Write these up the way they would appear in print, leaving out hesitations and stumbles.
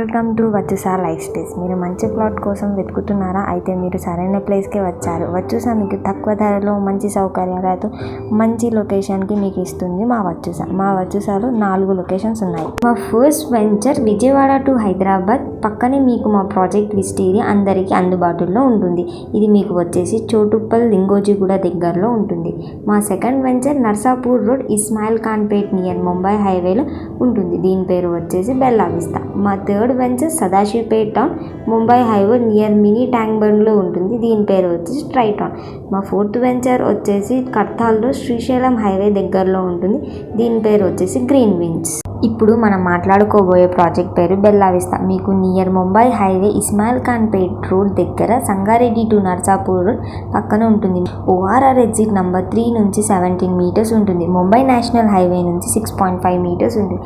Welcome to వచ్చుసా lifestyles. మీరు మంచి ప్లాట్ కోసం వెతుకుతున్నారా? అయితే మీరు సరైన ప్లేస్కే వచ్చారు. వచ్చుసా మీకు తక్కువ ధరలో మంచి సౌకర్యాలతో మంచి లొకేషన్కి మీకు ఇస్తుంది మా వచ్చుసాలో 4 లొకేషన్స్ ఉన్నాయి. మా first venture Vijayawada to Hyderabad పక్కనే మీకు మా ప్రాజెక్ట్ విస్టీరియా అందరికీ అందుబాటులో ఉంటుంది. ఇది మీకు వచ్చేసి చోటుప్పల్ లింగోజిగూడ దగ్గరలో ఉంటుంది. మా second venture Narsapur road Ismail Khan Pet near Mumbai హైవేలో ఉంటుంది. దీని పేరు వచ్చేసి బెల్లా విస్తా. మా third venture Sadashivpet town Mumbai highway near mini tank బండ్లో ఉంటుంది. దీని పేరు వచ్చేసి ట్రై టౌన్. మా ఫోర్త్ వెంచర్ వచ్చేసి కర్తాల్లో శ్రీశైలం హైవే దగ్గరలో ఉంటుంది. దీని పేరు వచ్చేసి గ్రీన్ వింగ్స్. ఇప్పుడు మనం మాట్లాడుకోబోయే ప్రాజెక్ట్ పేరు బెల్లా విస్తా. మీకు నియర్ ముంబై హైవే ఇస్మాయిల్ ఖాన్ పేట్ రోడ్ దగ్గర సంగారెడ్డి టు నర్సాపూర్ రోడ్ పక్కన ఉంటుంది. ORR ఎగ్జిట్ నెంబర్ 3 నుంచి 17 మీటర్స్ ఉంటుంది. ముంబై నేషనల్ హైవే నుంచి 6.5 మీటర్స్ ఉంటుంది.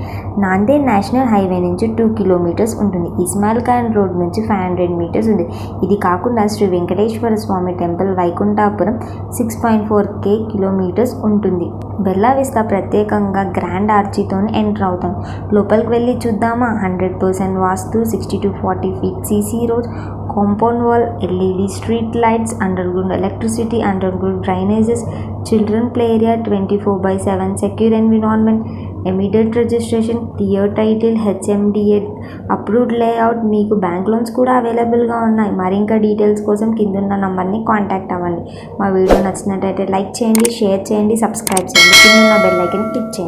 నాందేడ్ నేషనల్ హైవే నుంచి 2 కిలోమీటర్స్ ఉంటుంది. ఇస్మాయిల్ ఖాన్ రోడ్ నుంచి 500 మీటర్స్ ఉంది. ఇది కాకుండా శ్రీ వెంకటేశ్వర స్వామి టెంపుల్ వైకుంఠాపురం 6.4 కిలోమీటర్స్ ఉంటుంది. బెల్లా విస్తా ప్రత్యేకంగా గ్రాండ్ ఆర్చితో ఎంటర్ అవుతాం. లోపలికి వెళ్ళి చూద్దామా? 100% వాస్తు, 60 to 40 feet CC road, compound wall, LED street lights, underground electricity, underground drainages, children play area, 24/7 secure environment, immediate registration, clear title, HMDA approved layout. మీకు bank loans కూడా అవైలబుల్గా ఉన్నాయి. మరింకా details కోసం కిందున్న నంబర్ని కాంటాక్ట్ అవ్వండి. మా వీడియో నచ్చినట్టయితే లైక్ చేయండి, షేర్ చేయండి, సబ్స్క్రైబ్ చేయండి. కిందున్న బెల్ ఐకాన్ క్లిక్ చేయండి.